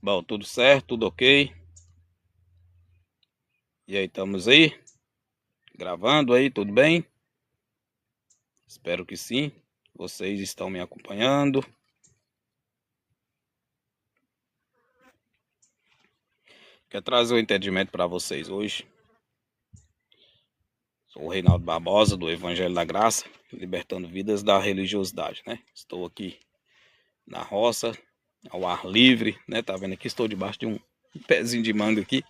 Bom, tudo certo, tudo ok? E aí, estamos aí? Gravando aí, tudo bem? Espero que sim. Vocês estão me acompanhando. Quero trazer um entendimento para vocês hoje. Sou o Reinaldo Barbosa, do Evangelho da Graça, libertando vidas da religiosidade, né? Estou aqui na roça, ao ar livre, né? Tá vendo aqui? Estou debaixo de um pezinho de manga aqui.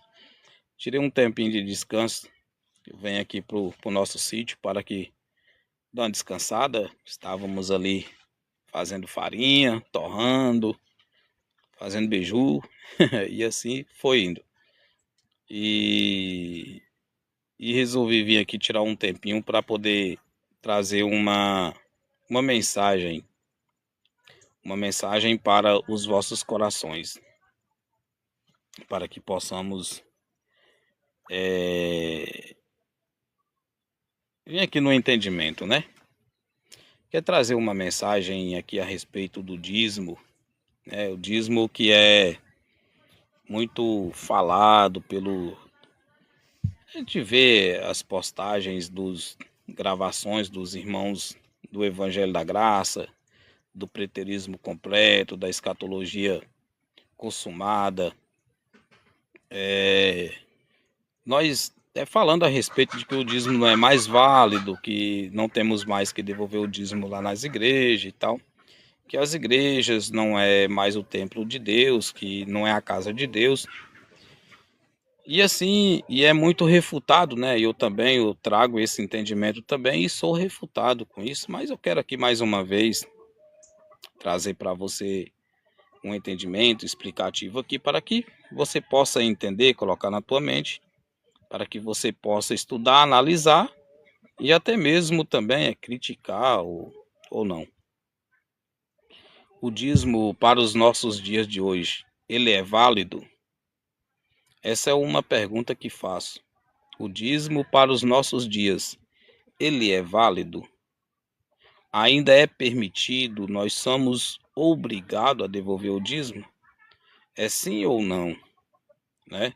Tirei um tempinho de descanso. Eu venho aqui pro nosso sítio para que dar uma descansada. Estávamos ali fazendo farinha, torrando, fazendo beiju, e assim foi indo. E, e resolvi vir aqui tirar um tempinho para poder trazer uma mensagem para os vossos corações, para que possamos vir aqui no entendimento, né? Quer trazer uma mensagem aqui a respeito do dízimo, né? O dízimo que é muito falado pelo... A gente vê as postagens dos gravações dos irmãos do Evangelho da Graça, do preterismo completo, da escatologia consumada. Nós falando a respeito de que o dízimo não é mais válido, que não temos mais que devolver o dízimo lá nas igrejas e tal, que as igrejas não é mais o templo de Deus, que não é a casa de Deus. E assim, e é muito refutado, né? Eu trago esse entendimento também e sou refutado com isso, mas eu quero aqui mais uma vez trazer para você um entendimento explicativo aqui para que você possa entender, colocar na tua mente, para que você possa estudar, analisar e até mesmo também criticar ou não. O dízimo para os nossos dias de hoje, ele é válido? Essa é uma pergunta que faço. O dízimo para os nossos dias, ele é válido? Ainda é permitido? Nós somos obrigados a devolver o dízimo? É sim ou não, né?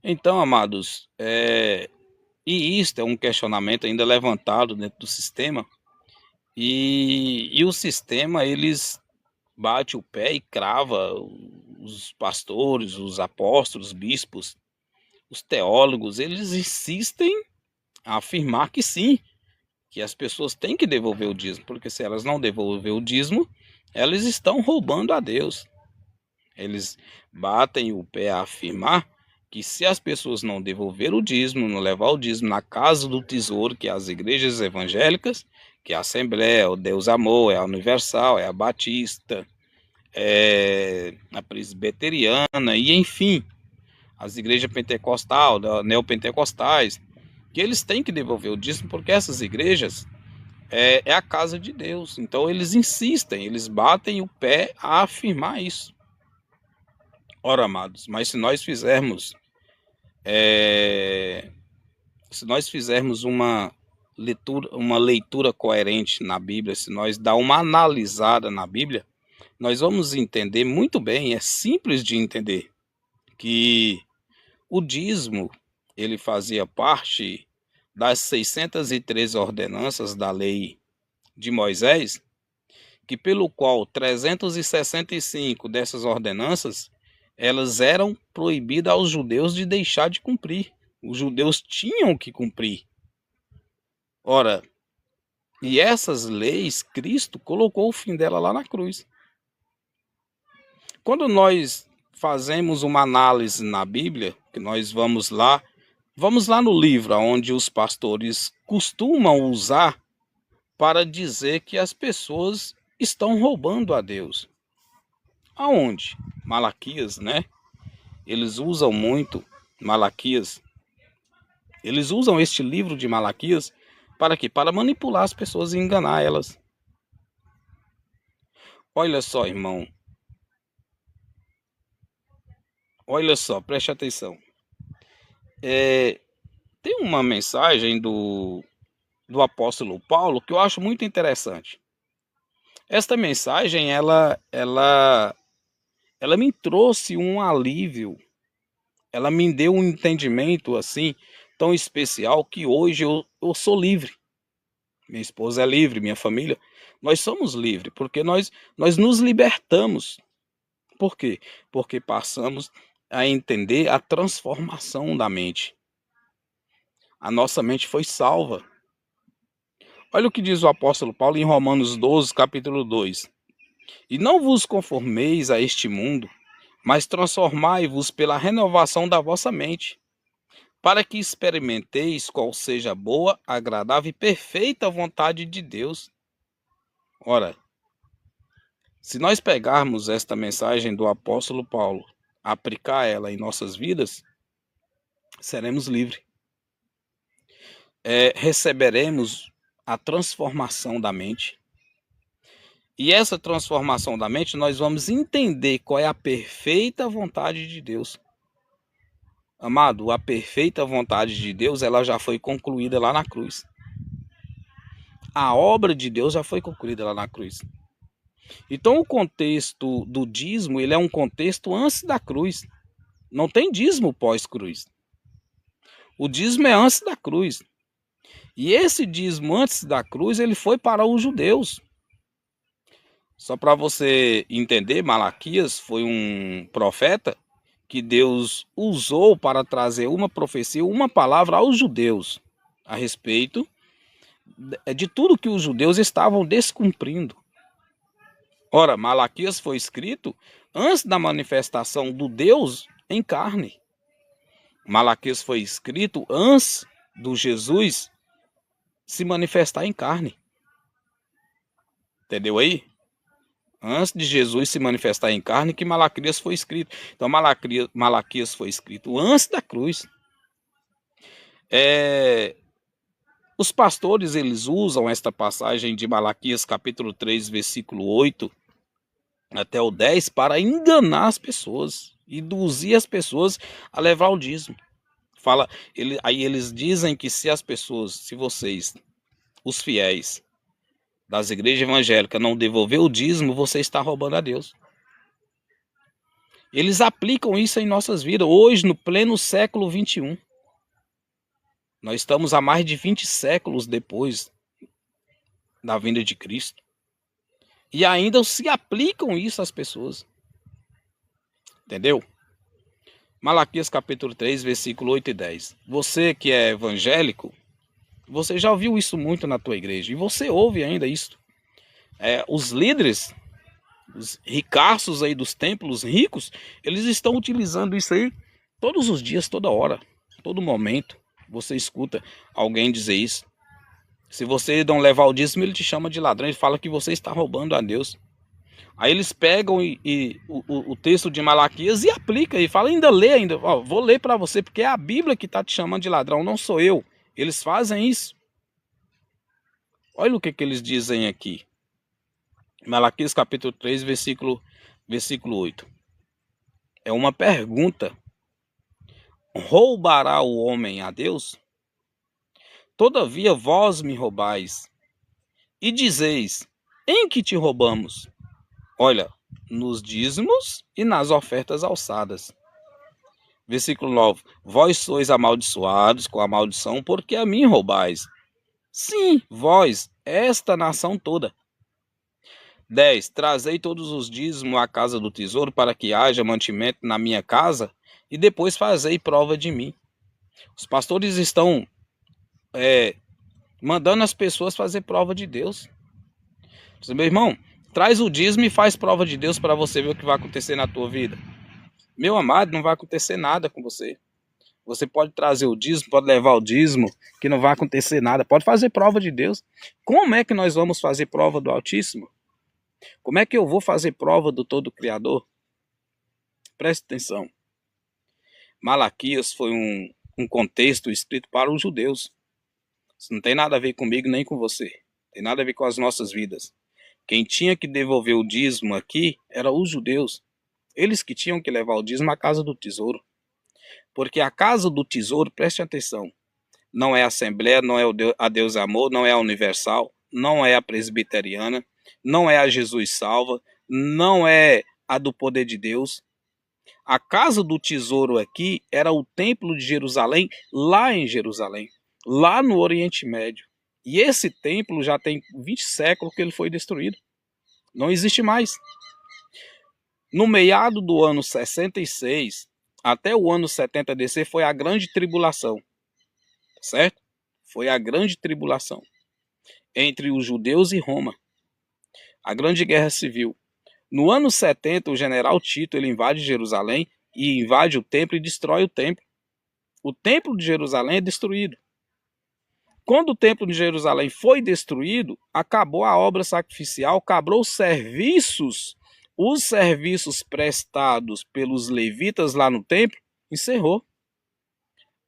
Então, amados, e isto é um questionamento ainda levantado dentro do sistema, e o sistema, eles bate o pé e crava os pastores, os apóstolos, os bispos, os teólogos, eles insistem a afirmar que sim, que as pessoas têm que devolver o dízimo, porque se elas não devolver o dízimo, elas estão roubando a Deus. Eles batem o pé a afirmar que se as pessoas não devolver o dízimo, não levar o dízimo na casa do tesouro, que é as igrejas evangélicas, que é a Assembleia, o Deus Amor, é a Universal, é a Batista, é a Presbiteriana, e enfim, as igrejas pentecostal, neopentecostais, que eles têm que devolver o dízimo, porque essas igrejas é a casa de Deus. Então eles insistem, eles batem o pé a afirmar isso. Ora, amados, mas se nós fizermos uma leitura coerente na Bíblia, se nós dar uma analisada na Bíblia, nós vamos entender muito bem, é simples de entender, que o dízimo, ele fazia parte das 613 ordenanças da lei de Moisés, que pelo qual 365 dessas ordenanças, elas eram proibidas aos judeus de deixar de cumprir. Os judeus tinham que cumprir. Ora, e essas leis, Cristo colocou o fim dela lá na cruz. Quando nós fazemos uma análise na Bíblia, que nós vamos lá no livro onde os pastores costumam usar para dizer que as pessoas estão roubando a Deus. Aonde? Malaquias, né? Eles usam muito Malaquias. Eles usam este livro de Malaquias para quê? Para manipular as pessoas e enganar elas. Olha só, irmão. Olha só, preste atenção. Tem uma mensagem do apóstolo Paulo que eu acho muito interessante. Esta mensagem, ela me trouxe um alívio, ela me deu um entendimento assim tão especial que hoje eu sou livre. Minha esposa é livre, minha família, nós somos livres, porque nós nos libertamos. Por quê? Porque passamos a entender a transformação da mente. A nossa mente foi salva. Olha o que diz o apóstolo Paulo em Romanos 12, capítulo 2. E não vos conformeis a este mundo, mas transformai-vos pela renovação da vossa mente, para que experimenteis qual seja a boa, agradável e perfeita vontade de Deus. Ora, se nós pegarmos esta mensagem do apóstolo Paulo, aplicar ela em nossas vidas, seremos livres. Receberemos a transformação da mente. E essa transformação da mente, nós vamos entender qual é a perfeita vontade de Deus. Amado, a perfeita vontade de Deus, ela já foi concluída lá na cruz. A obra de Deus já foi concluída lá na cruz. Então o contexto do dízimo, ele é um contexto antes da cruz. Não tem dízimo pós-cruz. O dízimo é antes da cruz. E esse dízimo antes da cruz, ele foi para os judeus. Só para você entender, Malaquias foi um profeta que Deus usou para trazer uma profecia, uma palavra aos judeus a respeito de tudo que os judeus estavam descumprindo. Ora, Malaquias foi escrito antes da manifestação do Deus em carne. Malaquias foi escrito antes do Jesus se manifestar em carne. Entendeu aí? Antes de Jesus se manifestar em carne, que Malaquias foi escrito. Então, Malaquias foi escrito antes da cruz. Os pastores, eles usam esta passagem de Malaquias, capítulo 3, versículo 8, até o 10, para enganar as pessoas, induzir as pessoas a levar o dízimo. Aí eles dizem que se vocês, os fiéis das igrejas evangélicas, não devolver o dízimo, você está roubando a Deus. Eles aplicam isso em nossas vidas, hoje, no pleno século 21. Nós estamos há mais de 20 séculos depois da vinda de Cristo. E ainda se aplicam isso às pessoas. Entendeu? Malaquias capítulo 3, versículo 8 e 10. Você que é evangélico, você já ouviu isso muito na tua igreja. E você ouve ainda isso. Os líderes, os ricaços aí dos templos ricos, eles estão utilizando isso aí todos os dias, toda hora, todo momento. Você escuta alguém dizer isso. Se você não levar o dízimo, ele te chama de ladrão. Ele fala que você está roubando a Deus. Aí eles pegam o texto de Malaquias e aplicam. E falam, vou ler para você, porque é a Bíblia que está te chamando de ladrão, não sou eu. Eles fazem isso. Olha o que eles dizem aqui. Malaquias capítulo 3, versículo 8. É uma pergunta. Roubará o homem a Deus? Todavia vós me roubais, e dizeis, em que te roubamos? Olha, nos dízimos e nas ofertas alçadas. Versículo 9. Vós sois amaldiçoados com a maldição, porque a mim roubais. Sim, vós, esta nação toda. 10. Trazei todos os dízimos à casa do tesouro, para que haja mantimento na minha casa, e depois fazei prova de mim. Os pastores estão mandando as pessoas fazer prova de Deus. Meu irmão, traz o dízimo e faz prova de Deus para você ver o que vai acontecer na tua vida. Meu amado, não vai acontecer nada com você. Você pode trazer o dízimo, pode levar o dízimo, que não vai acontecer nada. Pode fazer prova de Deus. Como é que nós vamos fazer prova do Altíssimo? Como é que eu vou fazer prova do Todo Criador? Preste atenção. Malaquias foi um contexto escrito para os judeus. Isso não tem nada a ver comigo nem com você. Tem nada a ver com as nossas vidas. Quem tinha que devolver o dízimo aqui eram os judeus. Eles que tinham que levar o dízimo à casa do tesouro. Porque a casa do tesouro, preste atenção, não é a Assembleia, não é a Deus Amor, não é a Universal, não é a Presbiteriana, não é a Jesus Salva, não é a do poder de Deus. A casa do tesouro aqui era o templo de Jerusalém, lá em Jerusalém, lá no Oriente Médio. E esse templo já tem 20 séculos que ele foi destruído. Não existe mais. No meado do ano 66 até o ano 70 DC foi a grande tribulação, certo? Foi a grande tribulação entre os judeus e Roma. A grande guerra civil. No ano 70, o general Tito ele invade Jerusalém e invade o templo e destrói o templo. O templo de Jerusalém é destruído. Quando o templo de Jerusalém foi destruído, acabou a obra sacrificial, acabou os serviços prestados pelos levitas lá no templo, encerrou.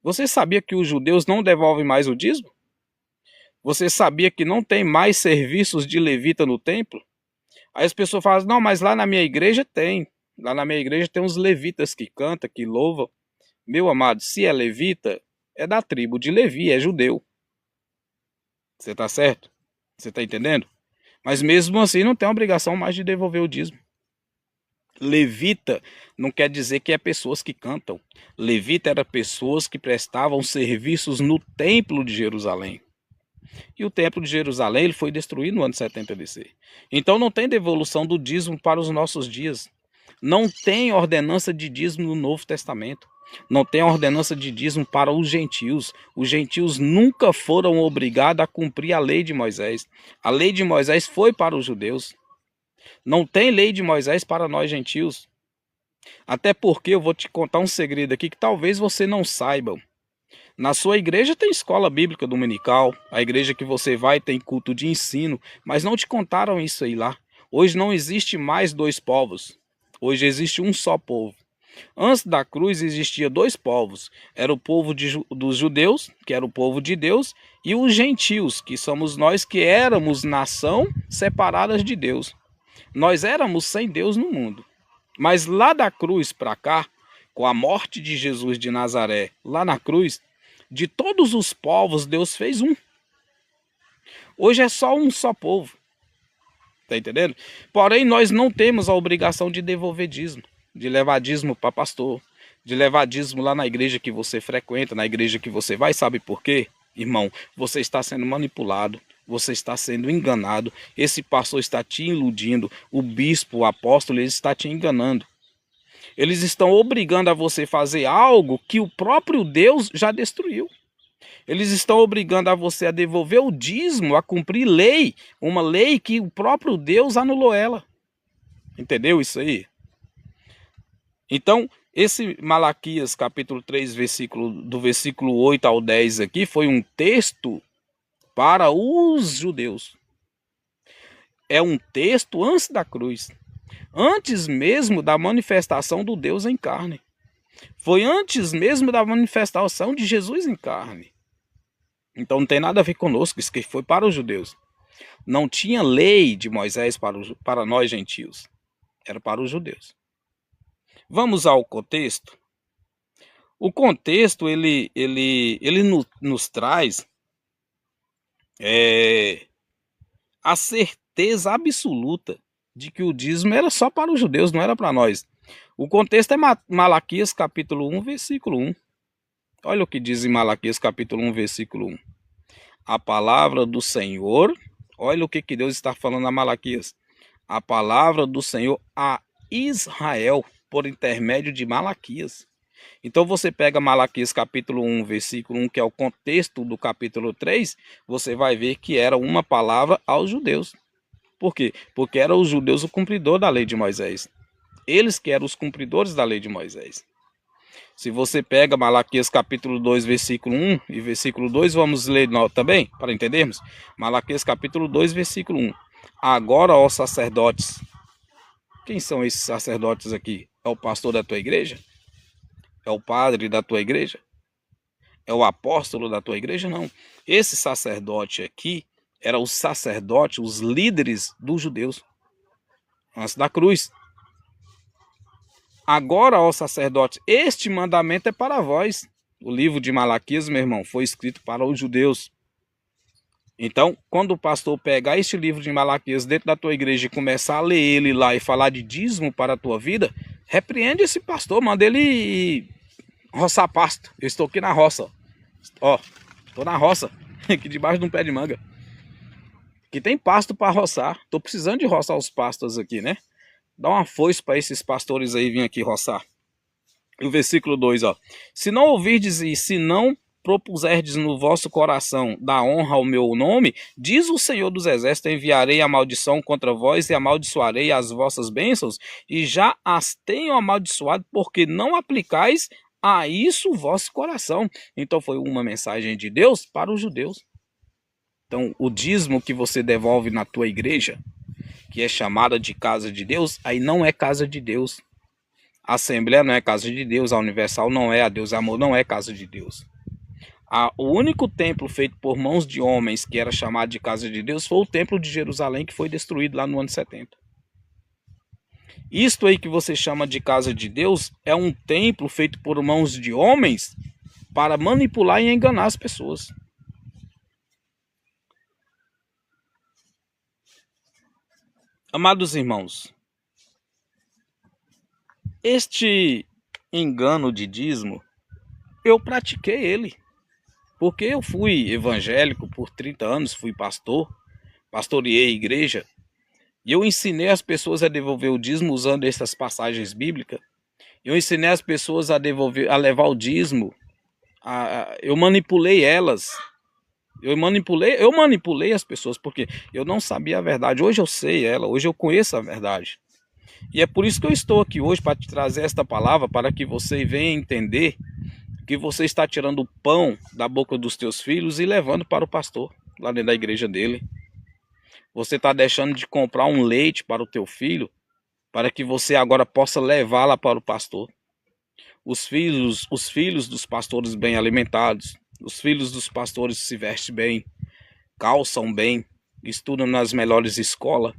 Você sabia que os judeus não devolvem mais o dízimo? Você sabia que não tem mais serviços de levita no templo? Aí as pessoas falam, não, mas lá na minha igreja tem. Lá na minha igreja tem uns levitas que cantam, que louvam. Meu amado, se é levita, é da tribo de Levi, é judeu. Você tá certo? Você tá entendendo? Mas mesmo assim não tem obrigação mais de devolver o dízimo. Levita não quer dizer que é pessoas que cantam. Levita era pessoas que prestavam serviços no templo de Jerusalém. E o templo de Jerusalém ele foi destruído no ano 70 DC. Então não tem devolução do dízimo para os nossos dias. Não tem ordenança de dízimo no Novo Testamento. Não tem ordenança de dízimo para os gentios. Os gentios nunca foram obrigados a cumprir a lei de Moisés. A lei de Moisés foi para os judeus. Não tem lei de Moisés para nós gentios. Até porque eu vou te contar um segredo aqui que talvez você não saiba. Na sua igreja tem escola bíblica dominical, a igreja que você vai tem culto de ensino, mas não te contaram isso aí lá. Hoje não existe mais dois povos. Hoje existe um só povo. Antes da cruz existia dois povos. Era o povo dos judeus, que era o povo de Deus, e os gentios, que somos nós que éramos nação separadas de Deus. Nós éramos sem Deus no mundo. Mas lá da cruz para cá, com a morte de Jesus de Nazaré, lá na cruz, de todos os povos Deus fez um. Hoje é só um só povo. Tá entendendo? Porém, nós não temos a obrigação de devolver dízimo, de levar dízimo para pastor, de levar dízimo lá na igreja que você frequenta, na igreja que você vai, sabe por quê? Irmão, você está sendo manipulado, você está sendo enganado, esse pastor está te iludindo, o bispo, o apóstolo, ele está te enganando. Eles estão obrigando a você fazer algo que o próprio Deus já destruiu. Eles estão obrigando a você a devolver o dízimo, a cumprir lei, uma lei que o próprio Deus anulou ela. Entendeu isso aí? Então, esse Malaquias capítulo 3, do versículo 8 ao 10 aqui, foi um texto para os judeus. É um texto antes da cruz. Antes mesmo da manifestação do Deus em carne. Foi antes mesmo da manifestação de Jesus em carne. Então não tem nada a ver conosco, isso que foi para os judeus. Não tinha lei de Moisés para nós gentios. Era para os judeus. Vamos ao contexto. O contexto, ele nos traz a certeza absoluta de que o dízimo era só para os judeus, não era para nós. O contexto é Malaquias capítulo 1, versículo 1. Olha o que diz em Malaquias capítulo 1, versículo 1. A palavra do Senhor, olha o que Deus está falando a Malaquias. A palavra do Senhor a Israel, por intermédio de Malaquias. Então você pega Malaquias capítulo 1, versículo 1, que é o contexto do capítulo 3, você vai ver que era uma palavra aos judeus. Por quê? Porque eram os judeus o cumpridor da lei de Moisés. Eles que eram os cumpridores da lei de Moisés. Se você pega Malaquias capítulo 2, versículo 1 e versículo 2, vamos ler também, para entendermos. Malaquias capítulo 2, versículo 1. Agora, ó sacerdotes, quem são esses sacerdotes aqui? É o pastor da tua igreja? É o padre da tua igreja? É o apóstolo da tua igreja? Não. Esse sacerdote aqui era o sacerdote, os líderes dos judeus, antes da cruz. Agora, ó sacerdote, este mandamento é para vós. O livro de Malaquias, meu irmão, foi escrito para os judeus. Então, quando o pastor pegar este livro de Malaquias dentro da tua igreja e começar a ler ele lá e falar de dízimo para a tua vida, repreende esse pastor, manda ele roçar pasto. Eu estou aqui na roça, ó, estou na roça, aqui debaixo de um pé de manga, que tem pasto para roçar. Estou precisando de roçar os pastos aqui, né? Dá uma foice para esses pastores aí virem aqui roçar. O versículo 2, ó. Se não ouvirdes e se não propuserdes no vosso coração dar honra ao meu nome, diz o Senhor dos Exércitos, enviarei a maldição contra vós e amaldiçoarei as vossas bênçãos, e já as tenho amaldiçoado, porque não aplicais a isso o vosso coração. Então foi uma mensagem de Deus para os judeus. Então o dízimo que você devolve na tua igreja, que é chamada de casa de Deus, aí não é casa de Deus. A Assembleia não é casa de Deus, a Universal não é, a Deus Amor não é casa de Deus. O único templo feito por mãos de homens que era chamado de casa de Deus foi o templo de Jerusalém, que foi destruído lá no ano 70. Isto aí que você chama de casa de Deus é um templo feito por mãos de homens para manipular e enganar as pessoas. Amados irmãos, este engano de dízimo, eu pratiquei ele. Porque eu fui evangélico por 30 anos, fui pastor, pastoreei a igreja, e eu ensinei as pessoas a devolver o dízimo usando essas passagens bíblicas. Eu ensinei as pessoas a levar o dízimo, eu manipulei elas. Eu manipulei as pessoas, porque eu não sabia a verdade. Hoje eu sei ela, hoje eu conheço a verdade. E é por isso que eu estou aqui hoje, para te trazer esta palavra, para que você venha entender que você está tirando o pão da boca dos teus filhos e levando para o pastor, lá dentro da igreja dele. Você está deixando de comprar um leite para o teu filho, para que você agora possa levá-la para o pastor. Os filhos dos pastores bem alimentados, os filhos dos pastores se vestem bem, calçam bem, estudam nas melhores escolas,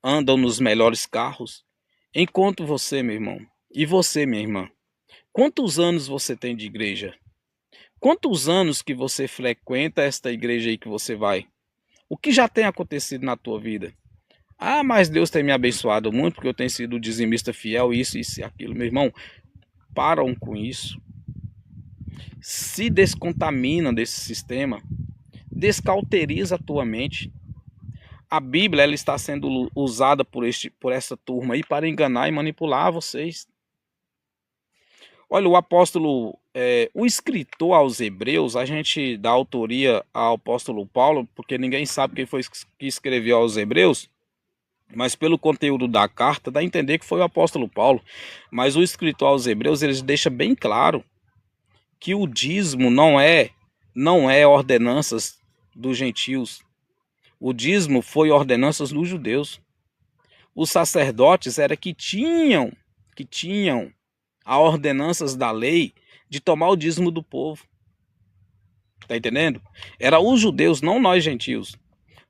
andam nos melhores carros. Enquanto você, meu irmão, e você, minha irmã, quantos anos você tem de igreja? Quantos anos que você frequenta esta igreja aí que você vai? O que já tem acontecido na tua vida? Ah, mas Deus tem me abençoado muito porque eu tenho sido dizimista fiel, isso e aquilo. Meu irmão, param com isso. Se descontamina desse sistema. Descauteriza a tua mente. A Bíblia ela está sendo usada por essa turma aí para enganar e manipular vocês. Olha, o apóstolo, o escritor aos Hebreus, a gente dá autoria ao apóstolo Paulo, porque ninguém sabe quem foi que escreveu aos Hebreus, mas pelo conteúdo da carta, dá a entender que foi o apóstolo Paulo. Mas o escritor aos Hebreus, ele deixa bem claro que o dízimo não é ordenanças dos gentios. O dízimo foi ordenanças dos judeus. Os sacerdotes era que tinham a ordenanças da lei de tomar o dízimo do povo. Tá entendendo? Era os judeus, não nós gentios.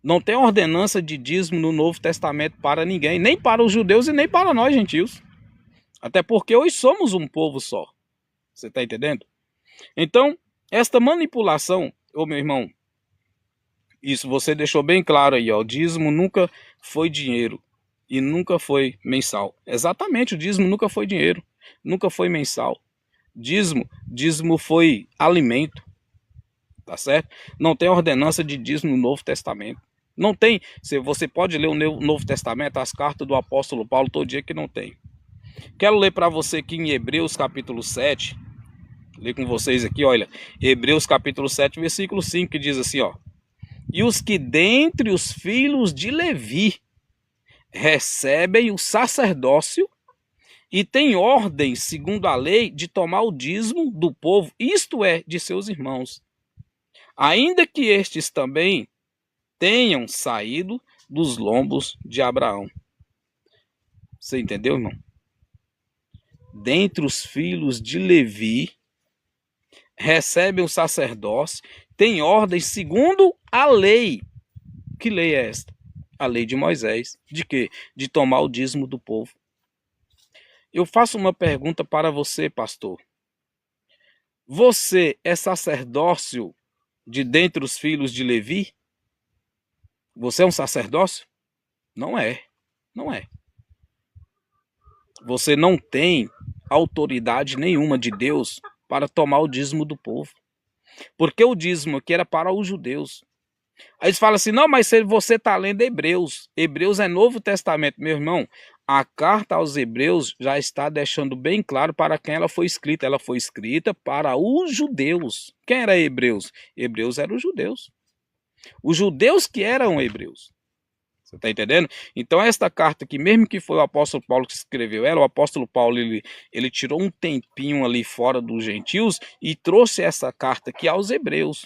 Não tem ordenança de dízimo no Novo Testamento para ninguém, nem para os judeus e nem para nós gentios. Até porque hoje somos um povo só. Você tá entendendo? Então, esta manipulação, ô meu irmão, isso você deixou bem claro aí, ó. O dízimo nunca foi dinheiro e nunca foi mensal. Exatamente, o dízimo nunca foi dinheiro, nunca foi mensal. Dízimo foi alimento, tá certo? Não tem ordenança de dízimo no Novo Testamento. Não tem, você pode ler o Novo Testamento, as cartas do apóstolo Paulo todo dia que não tem. Quero ler para você aqui em Hebreus capítulo 7, ler com vocês aqui, olha, Hebreus capítulo 7, versículo 5, que diz assim, ó: e os que dentre os filhos de Levi recebem o sacerdócio e têm ordem, segundo a lei, de tomar o dízimo do povo, isto é, de seus irmãos, ainda que estes também tenham saído dos lombos de Abraão. Você entendeu, irmão? Dentre os filhos de Levi recebem o sacerdócio, têm ordem segundo a lei. Que lei é esta? A lei de Moisés. De quê? De tomar o dízimo do povo. Eu faço uma pergunta para você, pastor. Você é sacerdócio de dentre os filhos de Levi? Você é um sacerdócio? Não é. Não é. Você não tem autoridade nenhuma de Deus para tomar o dízimo do povo. Porque o dízimo aqui era para os judeus. Aí eles falam assim, não, mas se você está lendo Hebreus. Hebreus é Novo Testamento. Meu irmão, a carta aos Hebreus já está deixando bem claro para quem ela foi escrita. Ela foi escrita para os judeus. Quem era Hebreus? Hebreus eram os judeus. Os judeus que eram hebreus. Você está entendendo? Então esta carta aqui, mesmo que foi o apóstolo Paulo que escreveu ela, o apóstolo Paulo ele tirou um tempinho ali fora dos gentios e trouxe essa carta aqui aos hebreus.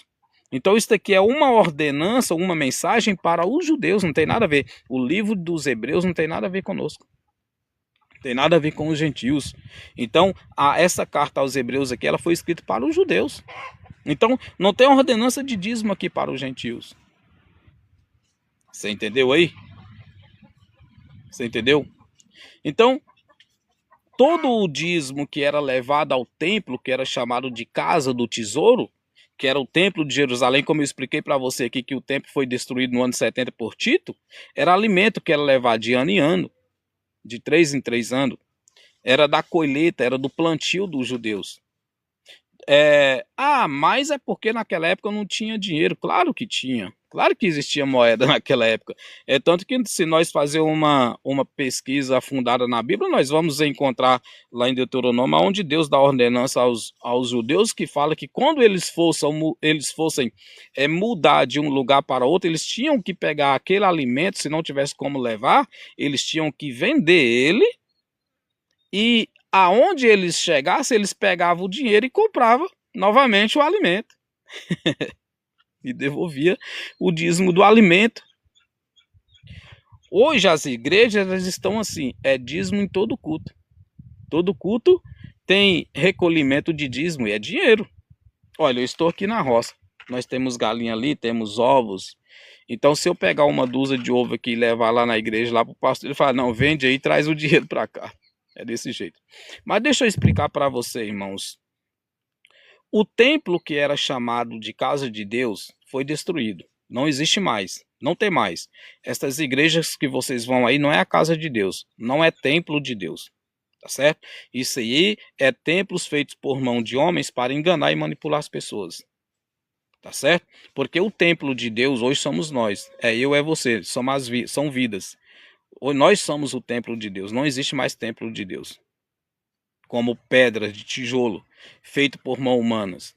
Então isso aqui é uma ordenança, uma mensagem para os judeus, não tem nada a ver. O livro dos hebreus não tem nada a ver conosco. Não tem nada a ver com os gentios. Então essa carta aos hebreus aqui, ela foi escrita para os judeus. Então não tem ordenança de dízimo aqui para os gentios. Você entendeu aí? Você entendeu? Então, todo o dízimo que era levado ao templo, que era chamado de Casa do Tesouro, que era o templo de Jerusalém, como eu expliquei para você aqui, que o templo foi destruído no ano 70 por Tito, era alimento que era levado de ano em ano, de 3 em 3 anos. Era da colheita, era do plantio dos judeus. Mas é porque naquela época não tinha dinheiro. Claro que tinha. Claro que existia moeda naquela época. É tanto que se nós fazer uma pesquisa afundada na Bíblia, nós vamos encontrar lá em Deuteronômio, onde Deus dá ordenança aos judeus, que fala que quando eles fossem mudar de um lugar para outro, eles tinham que pegar aquele alimento, se não tivesse como levar, eles tinham que vender ele, e aonde eles chegassem, eles pegavam o dinheiro e compravam novamente o alimento. E devolvia o dízimo do alimento. Hoje as igrejas elas estão assim, dízimo em todo culto. Todo culto tem recolhimento de dízimo e é dinheiro. Olha, eu estou aqui na roça. Nós temos galinha ali, temos ovos. Então, se eu pegar uma dúzia de ovo aqui e levar lá na igreja, lá para o pastor, ele fala, não, vende aí e traz o dinheiro para cá. É desse jeito. Mas deixa eu explicar para você, irmãos. O templo que era chamado de casa de Deus foi destruído. Não existe mais. Não tem mais. Estas igrejas que vocês vão aí não é a casa de Deus. Não é templo de Deus. Tá certo? Isso aí é templos feitos por mão de homens para enganar e manipular as pessoas. Tá certo? Porque o templo de Deus hoje somos nós. Eu, é você. São vidas. Nós somos o templo de Deus. Não existe mais templo de Deus. Como pedras de tijolo, feito por mãos humanas.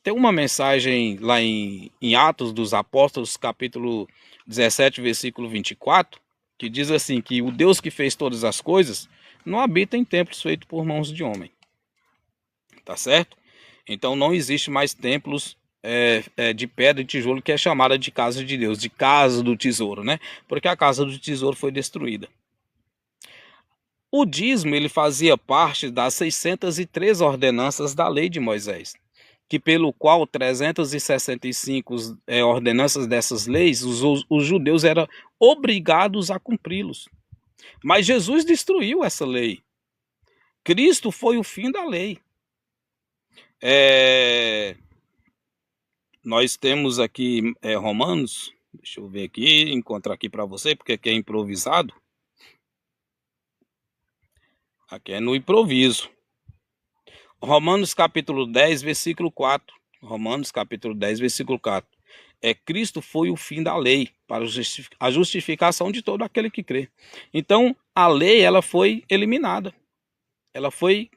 Tem uma mensagem lá em Atos dos Apóstolos, capítulo 17, versículo 24, que diz assim, que o Deus que fez todas as coisas não habita em templos feitos por mãos de homem. Tá certo? Então não existe mais templos de pedra e tijolo que é chamada de casa de Deus, de casa do tesouro, né? Porque a casa do tesouro foi destruída. O dízimo ele fazia parte das 603 ordenanças da lei de Moisés, que pelo qual 365 ordenanças dessas leis, os judeus eram obrigados a cumpri-los. Mas Jesus destruiu essa lei. Cristo foi o fim da lei. Nós temos aqui Romanos, deixa eu ver aqui, encontrar aqui para você, porque aqui é improvisado. Aqui é no improviso. Romanos capítulo 10, versículo 4. Romanos capítulo 10, versículo 4. Cristo foi o fim da lei, para a justificação de todo aquele que crê. Então, a lei ela foi eliminada. Ela foi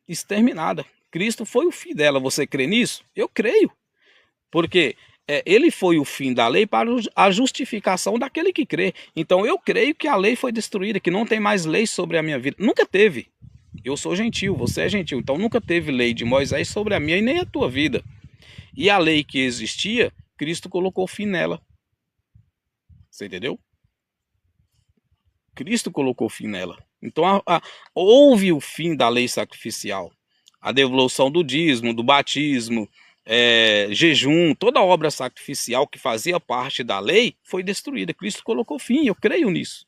exterminada. Cristo foi o fim dela. Você crê nisso? Eu creio. Porque ele foi o fim da lei para a justificação daquele que crê. Então, eu creio que a lei foi destruída, que não tem mais lei sobre a minha vida. Nunca teve. Eu sou gentil, você é gentil. Então, nunca teve lei de Moisés sobre a minha e nem a tua vida. E a lei que existia, Cristo colocou fim nela. Você entendeu? Cristo colocou fim nela. Então, houve o fim da lei sacrificial. A devolução do dízimo, do batismo, jejum, toda a obra sacrificial que fazia parte da lei foi destruída. Cristo colocou fim, eu creio nisso.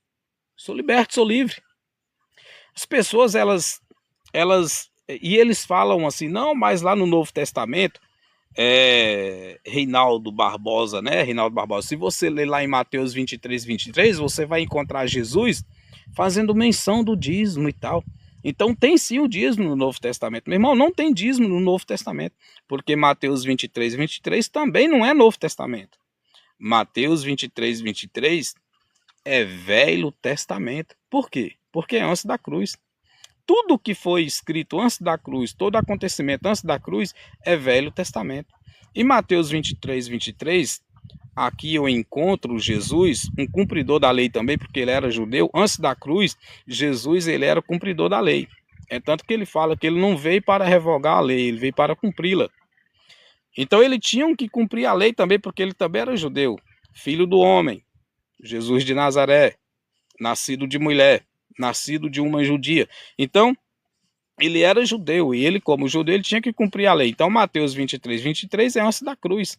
Sou liberto, sou livre. As pessoas, eles falam assim, não, mas lá no Novo Testamento, Reinaldo Barbosa, né? Reinaldo Barbosa. Se você ler lá em Mateus 23, você vai encontrar Jesus fazendo menção do dízimo e tal. Então tem sim o dízimo no Novo Testamento. Meu irmão, não tem dízimo no Novo Testamento, porque Mateus 23 também não é Novo Testamento. Mateus 23 é Velho Testamento. Por quê? Porque é antes da cruz. Tudo que foi escrito antes da cruz, todo acontecimento antes da cruz, é Velho Testamento. Em Mateus 23, aqui eu encontro Jesus, um cumpridor da lei também, porque ele era judeu. Antes da cruz, Jesus ele era cumpridor da lei. É tanto que ele fala que ele não veio para revogar a lei, ele veio para cumpri-la. Então ele tinha que cumprir a lei também, porque ele também era judeu, filho do homem, Jesus de Nazaré, nascido de mulher, nascido de uma judia. Então, ele era judeu, e ele, como judeu, ele tinha que cumprir a lei. Então, Mateus 23 é antes da cruz.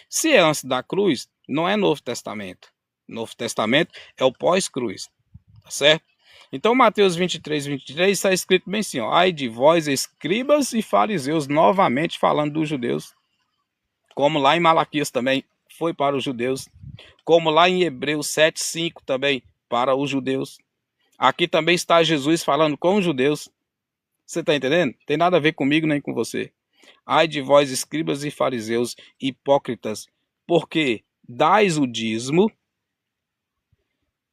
Se é antes da cruz, não é Novo Testamento. Novo Testamento é o pós-cruz, tá certo? Então, Mateus 23 está escrito bem assim, ó, ai de vós, escribas e fariseus, novamente falando dos judeus, como lá em Malaquias também foi para os judeus, como lá em Hebreus 7:5 também para os judeus. Aqui também está Jesus falando com os judeus. Você está entendendo? Tem nada a ver comigo nem com você. Ai de vós, escribas e fariseus, hipócritas, porque dais o dízimo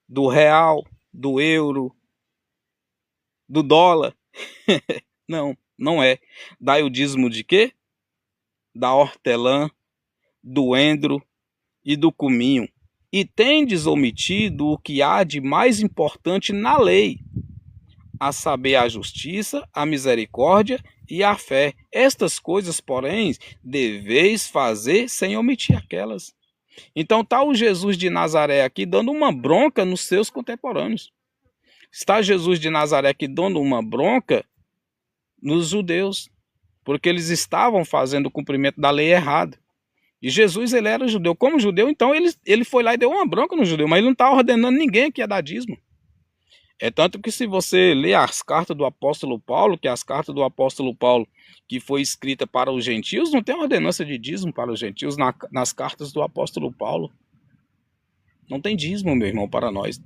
do real, do euro, do dólar. Não, não é. Dai o dízimo de quê? Da hortelã, do endro e do cominho. E tendes omitido o que há de mais importante na lei, a saber, a justiça, a misericórdia e a fé. Estas coisas, porém, deveis fazer sem omitir aquelas. Então está o Jesus de Nazaré aqui dando uma bronca nos seus contemporâneos. Está Jesus de Nazaré aqui dando uma bronca nos judeus, porque eles estavam fazendo o cumprimento da lei errado. E Jesus, ele era judeu. Como judeu, então ele foi lá e deu uma bronca no judeu, mas ele não está ordenando ninguém que é dar dízimo. É tanto que se você ler as cartas do apóstolo Paulo, que as cartas do apóstolo Paulo que foi escrita para os gentios, não tem ordenança de dízimo para os gentios nas cartas do apóstolo Paulo. Não tem dízimo, meu irmão, para nós.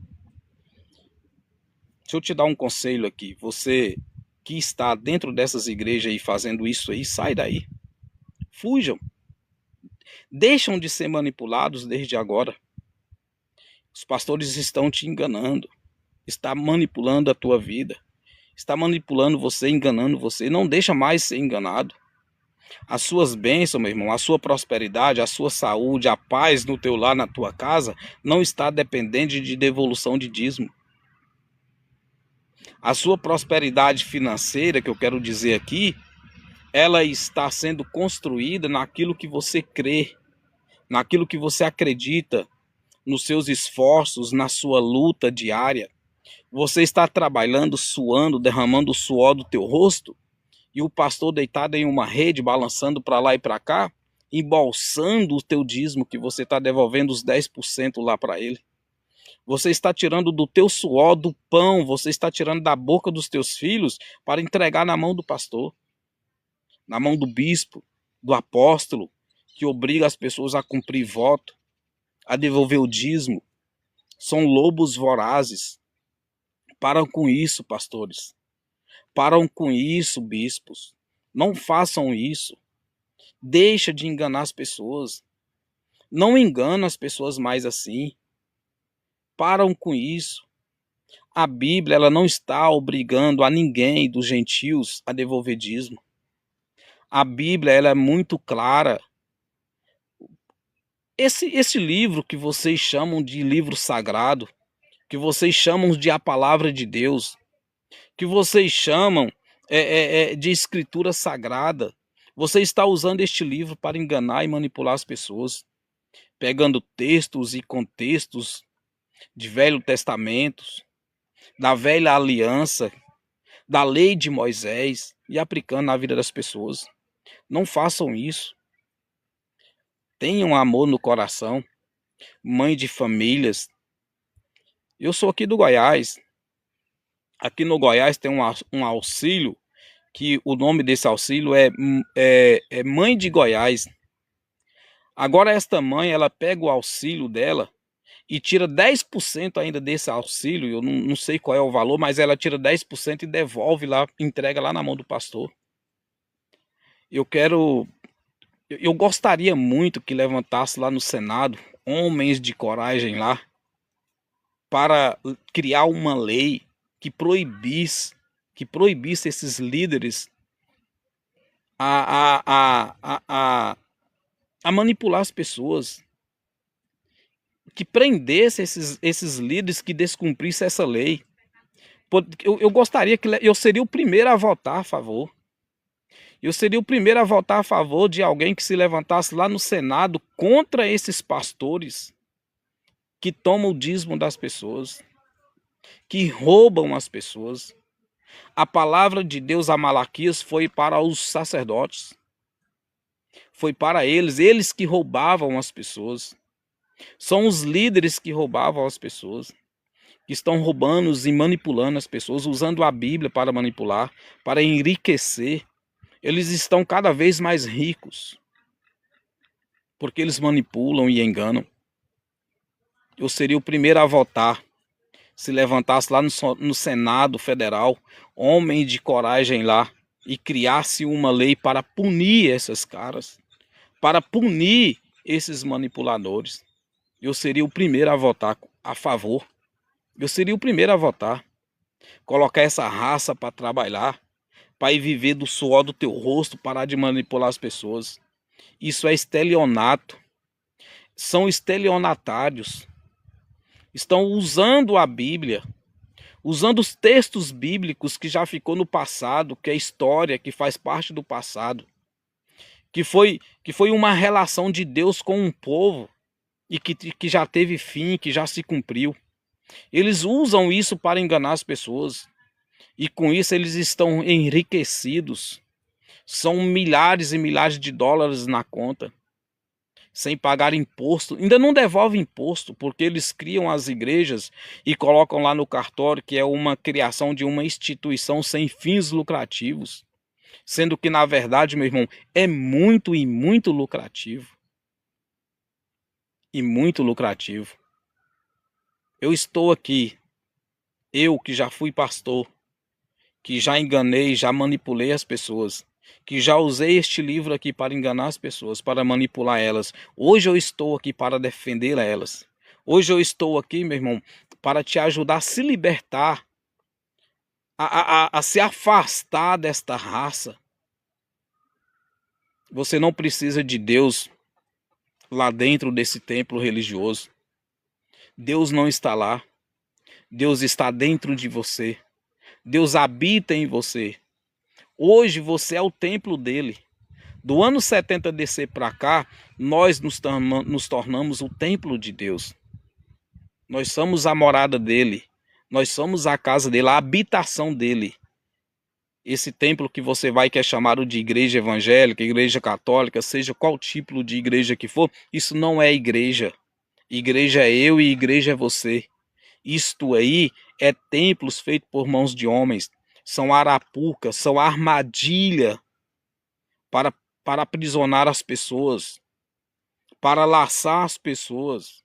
Deixa eu te dar um conselho aqui. Você que está dentro dessas igrejas aí fazendo isso aí, sai daí. Fujam. Deixam de ser manipulados desde agora. Os pastores estão te enganando. Está manipulando a tua vida. Está manipulando você, enganando você. Não deixa mais ser enganado. As suas bênçãos, meu irmão, a sua prosperidade, a sua saúde, a paz no teu lar, na tua casa, não está dependente de devolução de dízimo. A sua prosperidade financeira, que eu quero dizer aqui, ela está sendo construída naquilo que você crê, naquilo que você acredita, nos seus esforços, na sua luta diária. Você está trabalhando, suando, derramando o suor do teu rosto, e o pastor deitado em uma rede, balançando para lá e para cá, embolsando o teu dízimo, que você está devolvendo os 10% lá para ele. Você está tirando do teu suor, do pão, você está tirando da boca dos teus filhos para entregar na mão do pastor, na mão do bispo, do apóstolo, que obriga as pessoas a cumprir voto, a devolver o dízimo. São lobos vorazes. Param com isso, pastores. Param com isso, bispos. Não façam isso. Deixa de enganar as pessoas. Não engana as pessoas mais assim. Param com isso. A Bíblia ela não está obrigando a ninguém dos gentios a devolver dízimo. A Bíblia ela é muito clara. Esse livro que vocês chamam de livro sagrado, que vocês chamam de a palavra de Deus, que vocês chamam de escritura sagrada, você está usando este livro para enganar e manipular as pessoas, pegando textos e contextos de Velho Testamento, da velha aliança, da lei de Moisés e aplicando na vida das pessoas. Não façam isso. Tenham amor no coração. Mãe de famílias. Eu sou aqui do Goiás. Aqui no Goiás tem um auxílio, que o nome desse auxílio é Mãe de Goiás. Agora esta mãe, ela pega o auxílio dela e tira 10% ainda desse auxílio, eu não sei qual é o valor, mas ela tira 10% e devolve lá, entrega lá na mão do pastor. Eu gostaria muito que levantasse lá no Senado homens de coragem lá para criar uma lei que proibisse esses líderes a, a, a, a, a manipular as pessoas, que prendesse esses líderes que descumprissem essa lei. Eu gostaria que eu seria o primeiro a votar a favor. Eu seria o primeiro a votar a favor de alguém que se levantasse lá no Senado contra esses pastores que tomam o dízimo das pessoas, que roubam as pessoas. A palavra de Deus a Malaquias foi para os sacerdotes. Foi para eles que roubavam as pessoas. São os líderes que roubavam as pessoas, que estão roubando e manipulando as pessoas, usando a Bíblia para manipular, para enriquecer. Eles estão cada vez mais ricos, porque eles manipulam e enganam. Eu seria o primeiro a votar se levantasse lá no Senado Federal, homem de coragem lá, e criasse uma lei para punir esses caras, para punir esses manipuladores. Eu seria o primeiro a votar a favor. Eu seria o primeiro a votar. Colocar essa raça para trabalhar, para ir viver do suor do teu rosto, parar de manipular as pessoas. Isso é estelionato. São estelionatários. Estão usando a Bíblia, usando os textos bíblicos que já ficou no passado, que é história, que faz parte do passado, que foi uma relação de Deus com um povo e que já teve fim, que já se cumpriu. Eles usam isso para enganar as pessoas e com isso eles estão enriquecidos. São milhares e milhares de dólares na conta, sem pagar imposto. Ainda não devolve imposto, porque eles criam as igrejas e colocam lá no cartório que é uma criação de uma instituição sem fins lucrativos. Sendo que, na verdade, meu irmão, é muito e muito lucrativo. E muito lucrativo. Eu estou aqui, eu que já fui pastor, que já enganei, já manipulei as pessoas, que já usei este livro aqui para enganar as pessoas, para manipular elas. Hoje eu estou aqui para defender elas. Hoje eu estou aqui, meu irmão, para te ajudar a se libertar, a se afastar desta raça. Você não precisa de Deus lá dentro desse templo religioso. Deus não está lá. Deus está dentro de você. Deus habita em você. Hoje você é o templo dele. Do ano 70 DC para cá, nós nos tornamos o templo de Deus. Nós somos a morada dele. Nós somos a casa dele, a habitação dele. Esse templo que você vai que é chamado de igreja evangélica, igreja católica, seja qual tipo de igreja que for, isso não é igreja. Igreja é eu e igreja é você. Isto aí é templos feitos por mãos de homens. São arapucas, são armadilha para aprisionar as pessoas, para laçar as pessoas.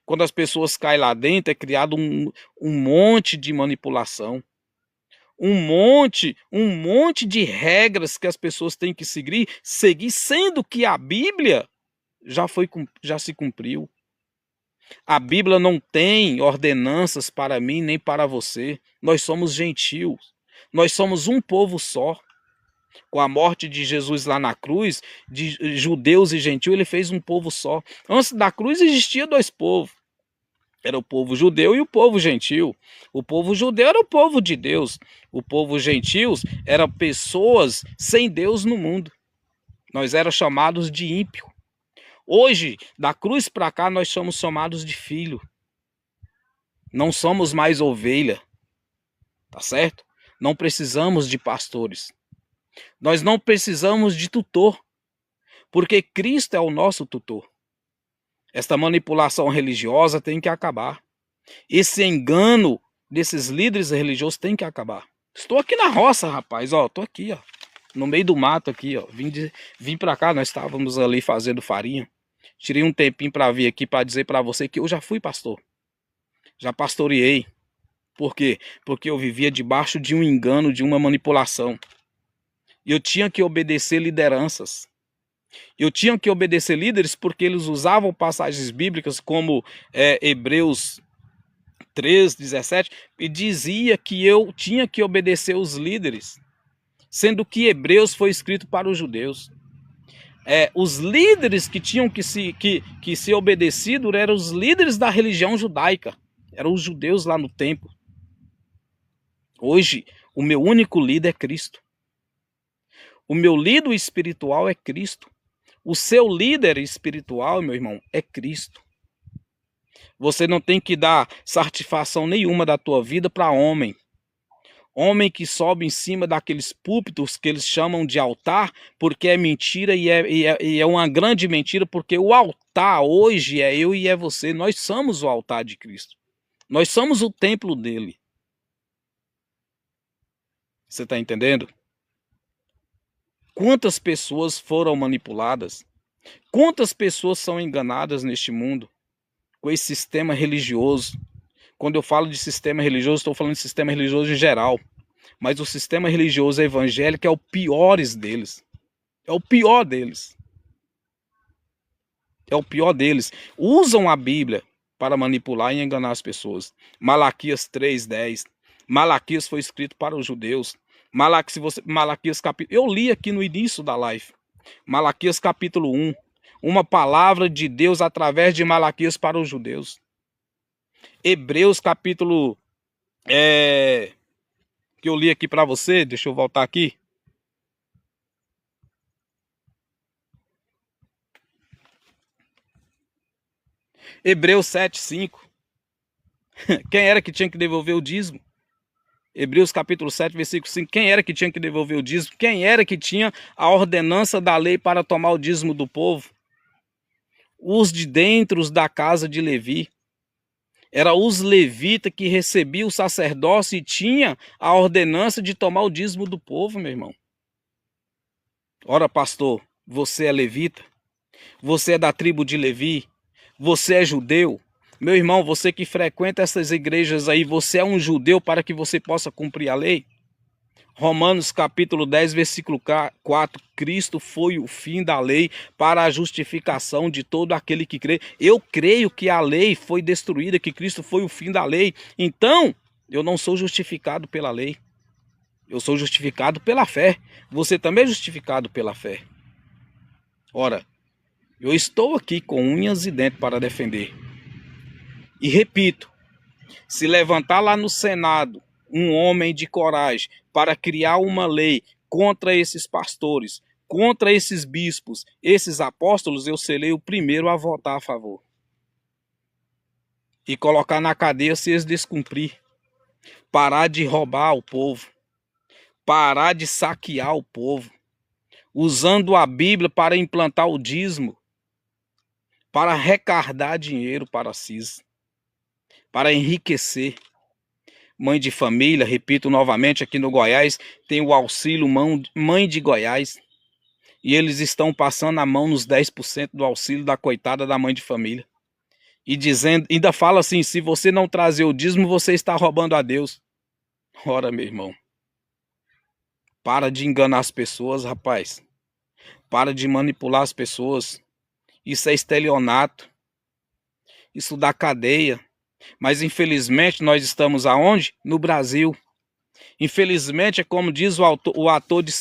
Quando as pessoas caem lá dentro, é criado um monte de manipulação. Um monte de regras que as pessoas têm que seguir, sendo que a Bíblia já se cumpriu. A Bíblia não tem ordenanças para mim nem para você. Nós somos gentios. Nós somos um povo só. Com a morte de Jesus lá na cruz, de judeus e gentios, ele fez um povo só. Antes da cruz existia dois povos. Era o povo judeu e o povo gentil. O povo judeu era o povo de Deus. O povo gentios eram pessoas sem Deus no mundo. Nós éramos chamados de ímpio. Hoje, da cruz para cá, nós somos chamados de filho. Não somos mais ovelha. Tá certo? Não precisamos de pastores. Nós não precisamos de tutor. Porque Cristo é o nosso tutor. Esta manipulação religiosa tem que acabar. Esse engano desses líderes religiosos tem que acabar. Estou aqui na roça, rapaz, ó, tô aqui, ó, no meio do mato aqui, ó. Vim para cá, nós estávamos ali fazendo farinha. tirei um tempinho para vir aqui para dizer para você que eu já fui pastor. Já pastoreei. Por quê? Porque eu vivia debaixo de um engano, de uma manipulação. E eu tinha que obedecer lideranças. Eu tinha que obedecer líderes porque eles usavam passagens bíblicas como Hebreus 3:17 e dizia que eu tinha que obedecer os líderes, sendo que Hebreus foi escrito para os judeus. Os líderes que tinham que ser obedecidos eram os líderes da religião judaica, eram os judeus lá no templo. Hoje, o meu único líder é Cristo. O meu líder espiritual é Cristo. O seu líder espiritual, meu irmão, é Cristo. Você não tem que dar satisfação nenhuma da tua vida para homem. Homem que sobe em cima daqueles púlpitos que eles chamam de altar, porque é mentira e é uma grande mentira, porque o altar hoje é eu e é você. Nós somos o altar de Cristo. Nós somos o templo dele. Você está entendendo? Quantas pessoas foram manipuladas? Quantas pessoas são enganadas neste mundo com esse sistema religioso? Quando eu falo de sistema religioso, estou falando de sistema religioso em geral. Mas o sistema religioso evangélico é o pior deles. É o pior deles. É o pior deles. Usam a Bíblia para manipular e enganar as pessoas. Malaquias 3:10. Malaquias foi escrito para os judeus. Malaquias capítulo... Eu li aqui no início da live. Malaquias capítulo 1. Uma palavra de Deus através de Malaquias para os judeus. Hebreus capítulo... que eu li aqui para você. Deixa eu voltar aqui. Hebreus 7:5. Quem era que tinha que devolver o dízimo? Hebreus capítulo 7, versículo 5. Quem era que tinha que devolver o dízimo? Quem era que tinha a ordenança da lei para tomar o dízimo do povo? Os de dentro da casa de Levi. Era os levitas que recebiam o sacerdócio e tinha a ordenança de tomar o dízimo do povo, meu irmão. Ora, pastor, você é levita? Você é da tribo de Levi? Você é judeu? Meu irmão, você que frequenta essas igrejas aí, você é um judeu para que você possa cumprir a lei? Romanos capítulo 10, versículo 4. Cristo foi o fim da lei para a justificação de todo aquele que crê. Eu creio que a lei foi destruída, que Cristo foi o fim da lei. Então, eu não sou justificado pela lei. Eu sou justificado pela fé. Você também é justificado pela fé. Ora, eu estou aqui com unhas e dentes para defender. E repito, se levantar lá no Senado um homem de coragem para criar uma lei contra esses pastores, contra esses bispos, esses apóstolos, eu serei o primeiro a votar a favor. E colocar na cadeia se eles descumprir. Parar de roubar o povo. Parar de saquear o povo. Usando a Bíblia para implantar o dízimo. Para arrecadar dinheiro para si. Para enriquecer. Mãe de família, repito novamente, aqui no Goiás, tem o auxílio Mãe de Goiás. E eles estão passando a mão nos 10% do auxílio da coitada da mãe de família. E dizendo, ainda fala assim, se você não trazer o dízimo, você está roubando a Deus. Ora, meu irmão, para de enganar as pessoas, rapaz. Para de manipular as pessoas. Isso é estelionato. Isso dá cadeia. Mas infelizmente nós estamos aonde? No Brasil. Infelizmente é como diz o ator de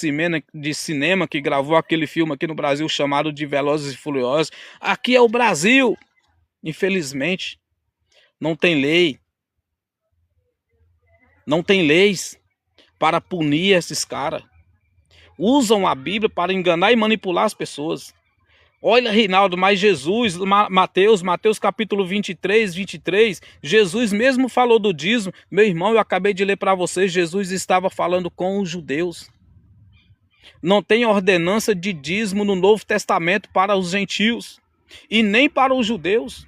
cinema que gravou aquele filme aqui no Brasil chamado de Velozes e Furiosos. Aqui é o Brasil. Infelizmente não tem lei. Não tem leis para punir esses caras. Usam a Bíblia para enganar e manipular as pessoas. Olha, Reinaldo, mas Jesus, Mateus capítulo 23, Jesus mesmo falou do dízimo. Meu irmão, eu acabei de ler para vocês, Jesus estava falando com os judeus. Não tem ordenança de dízimo no Novo Testamento para os gentios e nem para os judeus.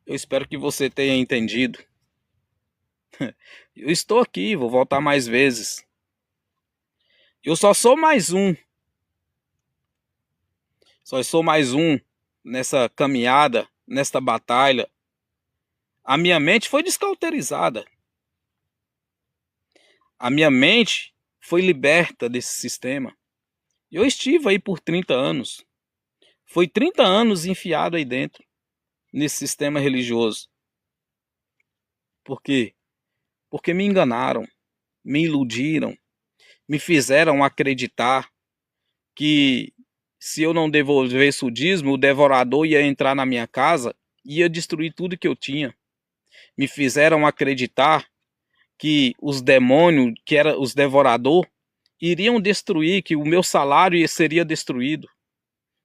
Eu espero que você tenha entendido. Eu estou aqui, vou voltar mais vezes. Eu só sou mais um Só sou mais um nessa caminhada, nesta batalha. A minha mente foi descauterizada. A minha mente foi liberta desse sistema. Eu estive aí por 30 anos. Foi 30 anos enfiado aí dentro, nesse sistema religioso. Por quê? Porque me enganaram, me iludiram, me fizeram acreditar que se eu não devolvesse o dízimo, o devorador ia entrar na minha casa e ia destruir tudo que eu tinha. Me fizeram acreditar que os demônios, que eram os devoradores, iriam destruir, que o meu salário seria destruído,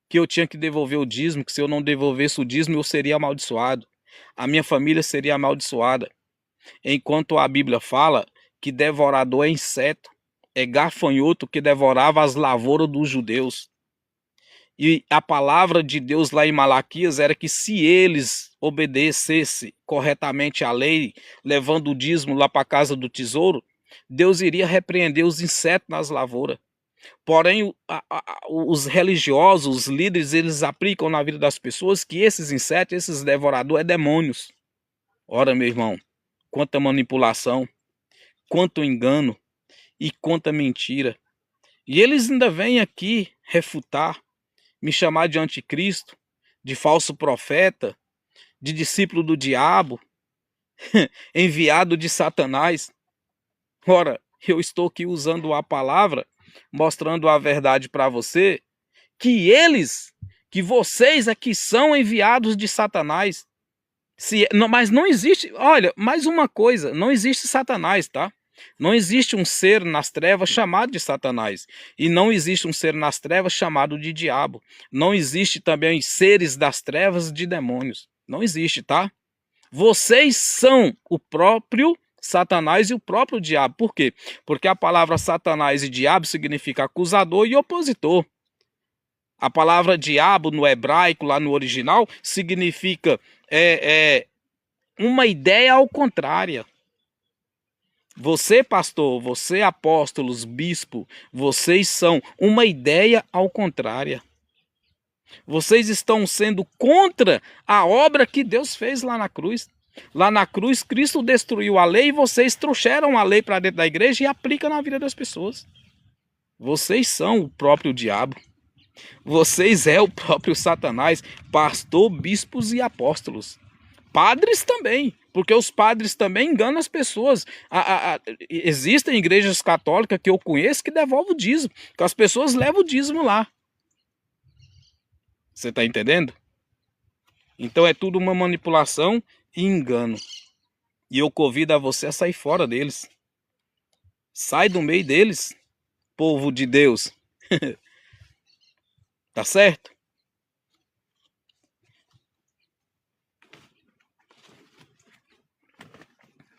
que eu tinha que devolver o dízimo, que se eu não devolvesse o dízimo eu seria amaldiçoado, a minha família seria amaldiçoada. Enquanto a Bíblia fala que devorador é inseto, é gafanhoto que devorava as lavouras dos judeus. E a palavra de Deus lá em Malaquias era que se eles obedecessem corretamente à lei, levando o dízimo lá para a casa do tesouro, Deus iria repreender os insetos nas lavouras. Porém, os religiosos, os líderes, eles aplicam na vida das pessoas que esses insetos, esses devoradores, é demônios. Ora, meu irmão, quanta manipulação, quanto engano e quanta mentira. E eles ainda vêm aqui refutar, me chamar de anticristo, de falso profeta, de discípulo do diabo, enviado de Satanás. Ora, eu estou aqui usando a palavra, mostrando a verdade para você, que vocês aqui são enviados de Satanás. Mas não existe, olha, mais uma coisa, não existe Satanás, tá? Não existe um ser nas trevas chamado de Satanás. E não existe um ser nas trevas chamado de diabo. Não existe também seres das trevas de demônios. Não existe, tá? Vocês são o próprio Satanás e o próprio diabo. Por quê? Porque a palavra Satanás e diabo significa acusador e opositor. A palavra diabo no hebraico, lá no original, significa uma ideia ao contrário. Você, pastor, você, apóstolos, bispo, vocês são uma ideia ao contrário. Vocês estão sendo contra a obra que Deus fez lá na cruz. Lá na cruz, Cristo destruiu a lei e vocês trouxeram a lei para dentro da igreja e aplicam na vida das pessoas. Vocês são o próprio diabo. Vocês é o próprio Satanás, pastor, bispos e apóstolos. Padres também, porque os padres também enganam as pessoas. Existem igrejas católicas que eu conheço que devolvem o dízimo, que as pessoas levam o dízimo lá. Você está entendendo? Então é tudo uma manipulação e engano. E eu convido a você a sair fora deles. Sai do meio deles, povo de Deus. Tá certo?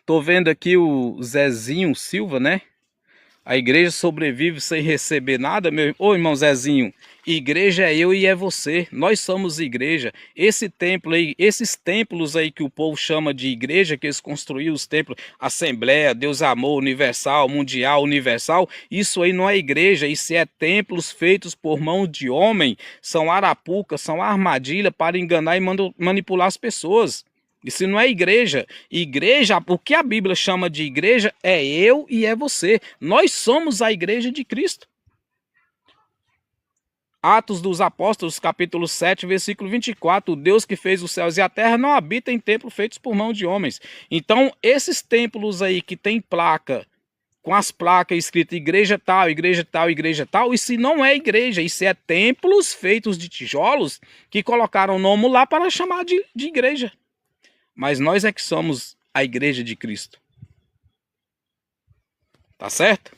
Tô vendo aqui o Zezinho Silva, né? A igreja sobrevive sem receber nada, meu. Ô, irmão Zezinho, igreja é eu e é você. Nós somos igreja. Esse templo aí, esses templos aí que o povo chama de igreja, que eles construíram os templos, Assembleia, Deus Amor, Universal, Mundial, Universal, isso aí não é igreja, isso é templos feitos por mão de homem, são arapucas, são armadilha para enganar e manipular as pessoas. Isso não é igreja. Igreja, o que a Bíblia chama de igreja é eu e é você. Nós somos a igreja de Cristo. Atos dos Apóstolos, capítulo 7, versículo 24. O Deus que fez os céus e a terra não habita em templos feitos por mão de homens. Então, esses templos aí que tem placa, com as placas escritas igreja tal, igreja tal, igreja tal, isso não é igreja, isso é templos feitos de tijolos que colocaram o nome lá para chamar de igreja. Mas nós é que somos a igreja de Cristo. Tá certo?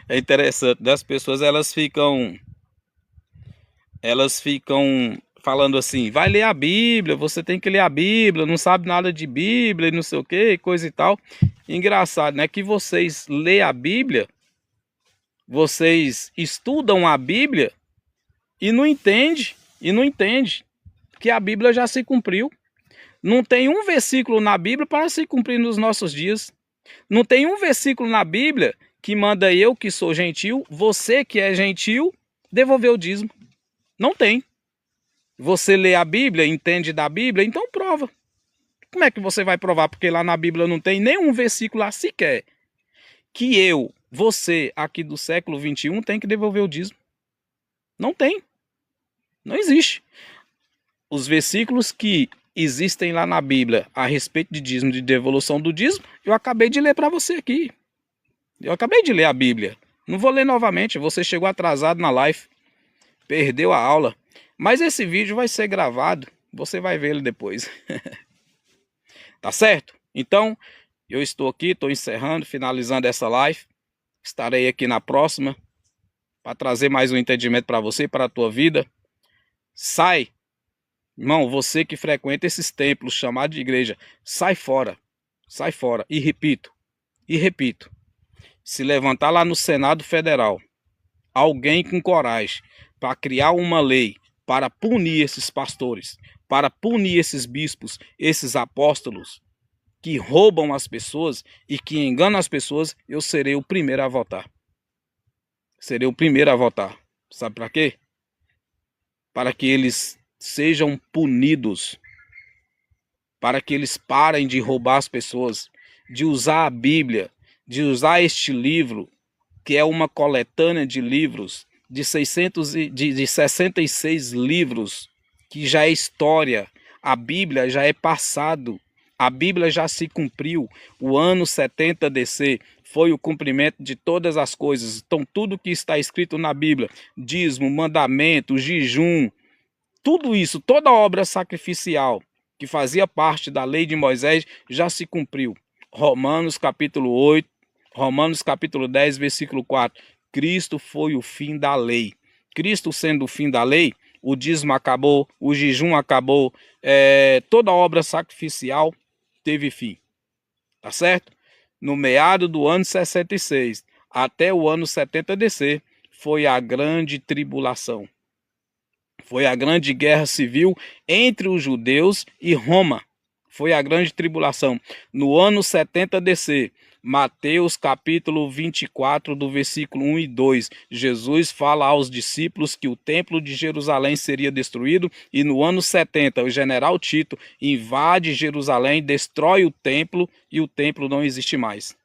É interessante, das pessoas elas ficam falando assim, vai ler a Bíblia, você tem que ler a Bíblia, não sabe nada de Bíblia, não sei o que, coisa e tal. Engraçado, né? Que vocês lêem a Bíblia, vocês estudam a Bíblia e não entende que a Bíblia já se cumpriu. Não tem um versículo na Bíblia para se cumprir nos nossos dias. Não tem um versículo na Bíblia que manda eu, que sou gentil, você que é gentil, devolver o dízimo. Não tem. Você lê a Bíblia, entende da Bíblia, então prova. Como é que você vai provar? Porque lá na Bíblia não tem nenhum versículo lá sequer que eu, você, aqui do século 21, tem que devolver o dízimo. Não tem. Não existe. Os versículos que existem lá na Bíblia a respeito de dízimo, de devolução do dízimo, eu acabei de ler para você aqui. Eu acabei de ler a Bíblia. Não vou ler novamente, você chegou atrasado na live, perdeu a aula. Mas esse vídeo vai ser gravado, você vai ver ele depois. Tá certo? Então, eu estou aqui, estou encerrando, finalizando essa live. Estarei aqui na próxima para trazer mais um entendimento para você, para a tua vida. Sai, irmão, você que frequenta esses templos chamados de igreja, sai fora. Sai fora. E repito, se levantar lá no Senado Federal alguém com coragem para criar uma lei para punir esses pastores, para punir esses bispos, esses apóstolos que roubam as pessoas e que enganam as pessoas, eu serei o primeiro a votar. Serei o primeiro a votar. Sabe para quê? Para que eles sejam punidos, para que eles parem de roubar as pessoas, de usar a Bíblia, de usar este livro, que é uma coletânea de livros, de 66 livros, que já é história. A Bíblia já é passado, a Bíblia já se cumpriu. O ano 70 DC foi o cumprimento de todas as coisas. Então tudo que está escrito na Bíblia, dízimo, mandamento, jejum, tudo isso, toda obra sacrificial que fazia parte da lei de Moisés já se cumpriu. Romanos capítulo 8, Romanos capítulo 10, versículo 4. Cristo foi o fim da lei. Cristo sendo o fim da lei, o dízimo acabou, o jejum acabou, toda obra sacrificial teve fim. Tá certo? No meado do ano 66 até o ano 70 DC, foi a grande tribulação. Foi a grande guerra civil entre os judeus e Roma. Foi a grande tribulação. No ano 70 DC, Mateus capítulo 24, do versículo 1 e 2, Jesus fala aos discípulos que o templo de Jerusalém seria destruído, e no ano 70, o general Tito invade Jerusalém, destrói o templo, e o templo não existe mais.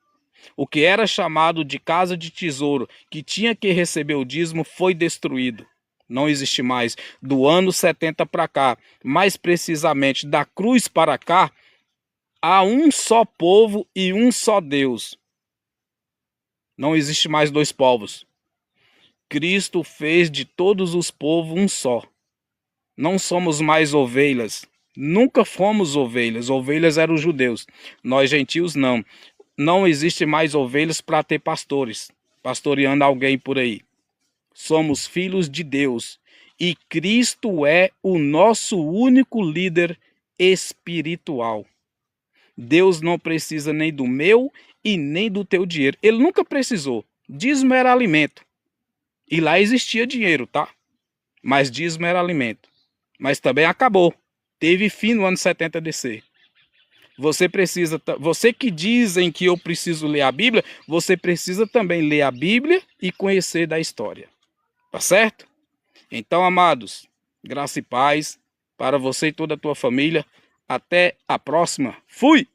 O que era chamado de casa de tesouro, que tinha que receber o dízimo, foi destruído. Não existe mais. Do ano 70 para cá, mais precisamente da cruz para cá, há um só povo e um só Deus. Não existe mais dois povos. Cristo fez de todos os povos um só. Não somos mais ovelhas. Nunca fomos ovelhas. Ovelhas eram os judeus. Nós gentios não. Não existe mais ovelhas para ter pastores, pastoreando alguém por aí. Somos filhos de Deus. E Cristo é o nosso único líder espiritual. Deus não precisa nem do meu e nem do teu dinheiro. Ele nunca precisou. Dízimo era alimento. E lá existia dinheiro, tá? Mas dízimo era alimento. Mas também acabou. Teve fim no ano 70 DC. Você que dizem que eu preciso ler a Bíblia, você precisa também ler a Bíblia e conhecer da história. Tá certo? Então, amados, graça e paz para você e toda a tua família. Até a próxima. Fui!